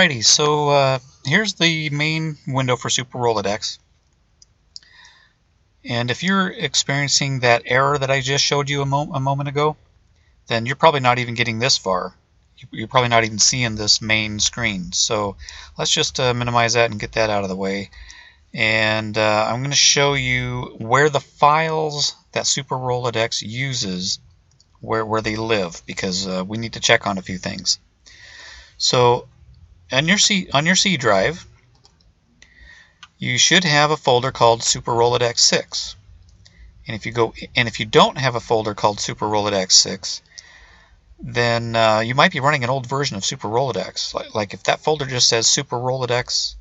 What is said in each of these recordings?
Alrighty, so here's the main window for Super Rolodex. And if you're experiencing that error that I just showed you a moment ago, then you're probably not even getting this far. You're probably not even seeing this main screen. So let's just minimize that and get that out of the way. And I'm going to show you where the files that Super Rolodex uses, where they live, because we need to check on a few things. So on your C drive, you should have a folder called Super Rolodex 6. And if you don't have a folder called Super Rolodex 6, then you might be running an old version of Super Rolodex. Like if that folder just says Super Rolodex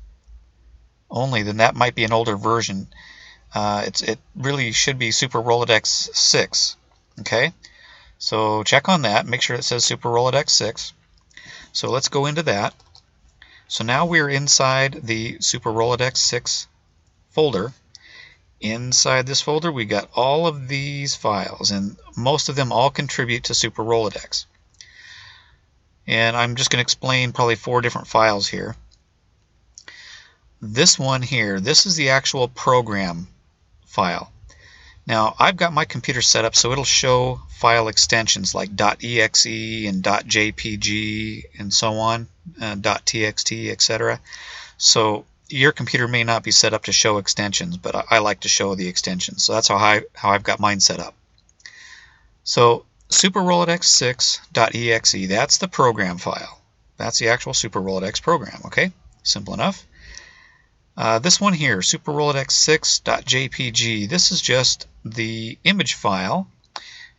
only, then that might be an older version. It really should be Super Rolodex 6. Okay, so check on that. Make sure it says Super Rolodex 6. So let's go into that. So now we're inside the Super Rolodex 6 folder. Inside this folder we got all of these files, and most of them all contribute to Super Rolodex. And I'm just going to explain probably 4 different files here. This one here, this is the actual program file. Now I've got my computer set up so it'll show file extensions like .exe and .jpg and so on, .txt, etc. So your computer may not be set up to show extensions, but I like to show the extensions. So that's how I've got mine set up. So Super Rolodex 6.exe, that's the program file. That's the actual Super Rolodex program. Okay, simple enough. This one here, Super Rolodex 6.jpg, this is just the image file.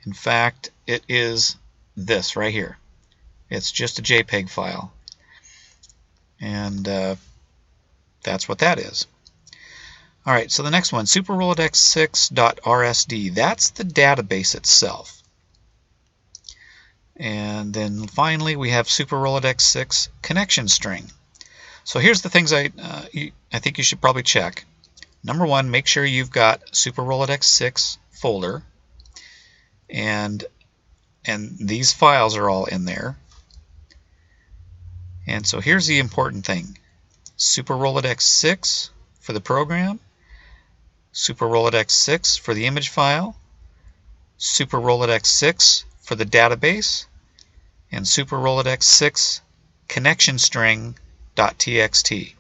In fact, it is this right here. It's just a JPEG file. And that's what that is. Alright, so the next one, Super Rolodex 6.rsd, that's the database itself. And then finally we have Super Rolodex 6 connection string. So here's the things I think you should probably check. Number one, make sure you've got Super Rolodex 6 folder, and these files are all in there. And so here's the important thing. Super Rolodex 6 for the program, Super Rolodex 6 for the image file, Super Rolodex 6 for the database, and Super Rolodex 6 connection string .txt.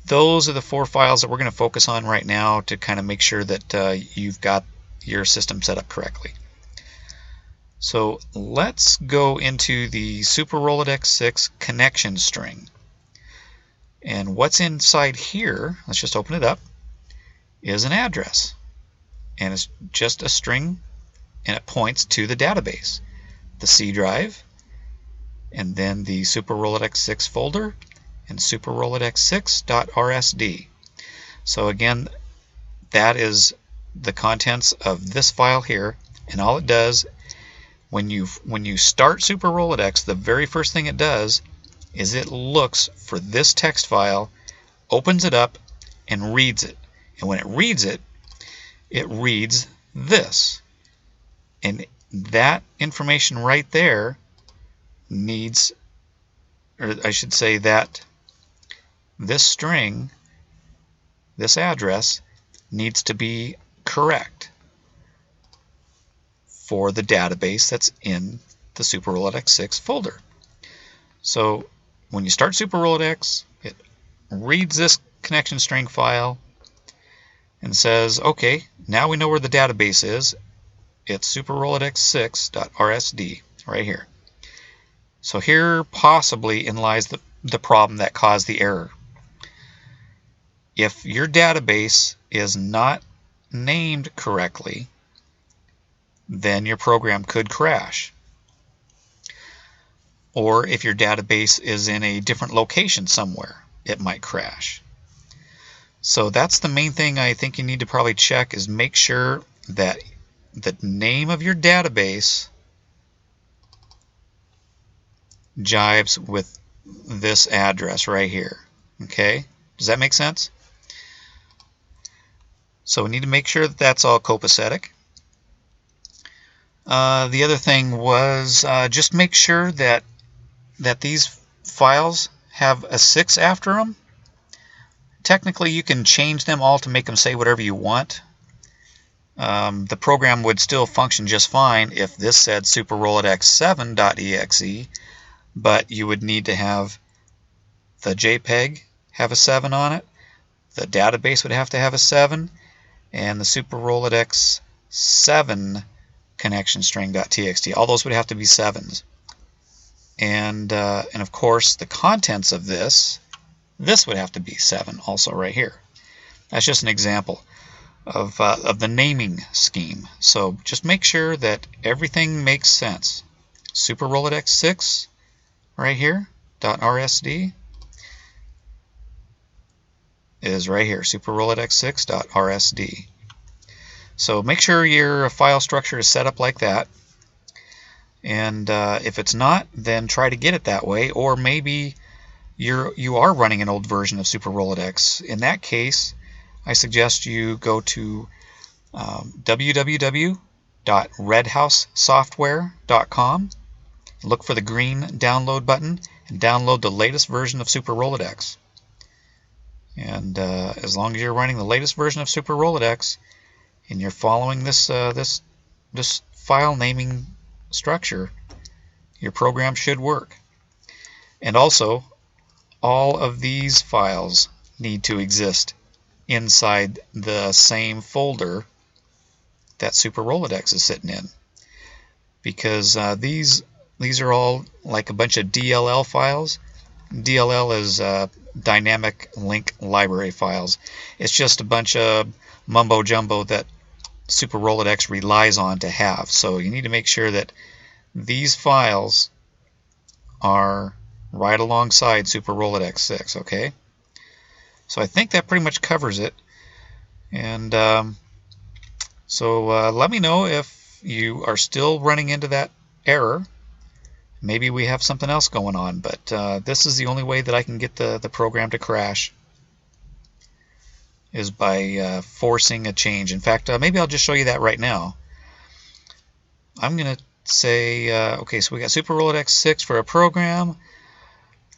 Those are the 4 files that we're going to focus on right now to kind of make sure that you've got your system set up correctly. So let's go into the Super Rolodex 6 connection string. And what's inside here, let's just open it up, is an address. And it's just a string, and it points to the database, the C drive, and then the Super Rolodex 6 folder, and Super Rolodex 6.rsd. So again, that is the contents of this file here, and all it does when you start Super Rolodex, the very first thing it does is it looks for this text file, opens it up, and reads it. And when it reads this. And that information right there needs, or I should say that this string, this address, needs to be correct for the database that's in the Super Rolodex 6 folder. So when you start Super Rolodex, it reads this connection string file and says, okay, now we know where the database is. It's Super Rolodex 6.rsd right here. So here possibly lies the problem that caused the error. If your database is not named correctly, then your program could crash. Or if your database is in a different location somewhere, it might crash. So that's the main thing I think you need to probably check, is make sure that the name of your database jives with this address right here. Okay? Does that make sense? So we need to make sure that that's all copacetic. The other thing was just make sure that these files have a 6 after them, technically you can change them all to make them say whatever you want. The program would still function just fine if this said SuperRolodexError.exe, but you would need to have the JPEG have a 7 on it, the database would have to have a 7, and the SuperRolodex 7 connection string.txt. All those would have to be 7s. And of course the contents of this would have to be 7 also right here. That's just an example of the naming scheme. So just make sure that everything makes sense. SuperRolodex 6 right here, .rsd, is right here, SuperRolodex6.rsd. So make sure your file structure is set up like that. And if it's not, then try to get it that way. Or maybe you are running an old version of SuperRolodex. In that case, I suggest you go to www.redhousesoftware.com, look for the green download button, and download the latest version of SuperRolodex. And as long as you're running the latest version of SuperRolodex and you're following this file naming structure, your program should work. And also, all of these files need to exist inside the same folder that SuperRolodex is sitting in, because these are all like a bunch of DLL files. DLL is dynamic link library files. It's just a bunch of mumbo jumbo that SuperRolodex relies on to have. So you need to make sure that these files are right alongside SuperRolodex 6, okay? So I think that pretty much covers it. And so let me know if you are still running into that error. Maybe we have something else going on, but this is the only way that I can get the program to crash, is by forcing a change. In fact, maybe I'll just show you that right now. I'm going to say, okay, so we got SuperRolodex 6 for a program,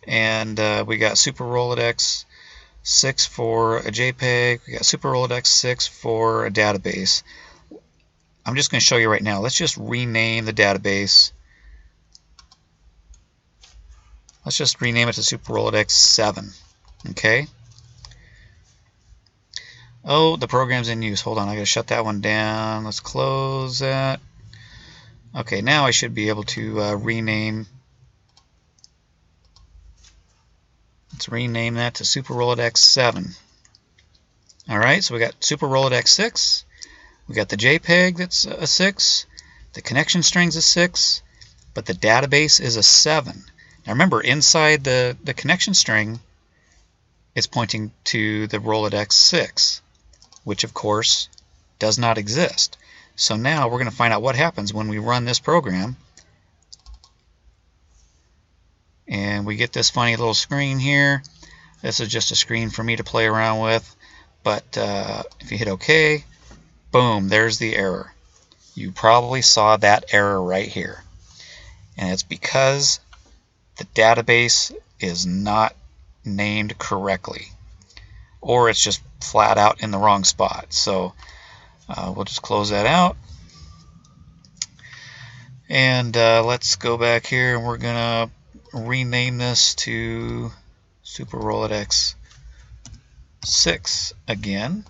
and we got SuperRolodex 6 for a JPEG, we got SuperRolodex 6 for a database. I'm just going to show you right now. Let's just rename the database. Let's just rename it to SuperRolodex 7. Okay. Oh, the program's in use. Hold on, I gotta shut that one down. Let's close that. Okay, now I should be able to rename. Let's rename that to SuperRolodex 7. Alright, so we got SuperRolodex 6. We got the JPEG that's a 6. The connection string's a 6. But the database is a 7. Now remember, inside the connection string, it's pointing to the Rolodex 6, which of course does not exist. So now we're going to find out what happens when we run this program. And we get this funny little screen here. This is just a screen for me to play around with. But if you hit OK, boom, there's the error. You probably saw that error right here. And it's because the database is not named correctly, or it's just flat out in the wrong spot. So we'll just close that out, and let's go back here, and we're gonna rename this to SuperRolodex 6 again.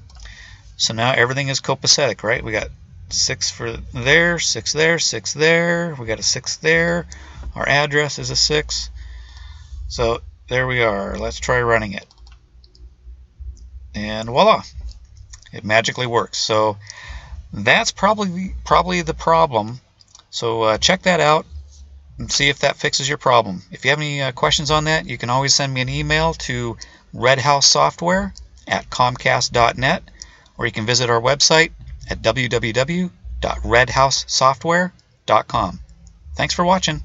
So now everything is copacetic, right? We got 6 for there, 6 there, 6 there. We got a 6 there. Our address is a 6. So there we are. Let's try running it. And voila, it magically works. So that's probably the problem. So check that out and see if that fixes your problem. If you have any questions on that, you can always send me an email to redhousesoftware@comcast.net, or you can visit our website at www.redhousesoftware.com. Thanks for watching.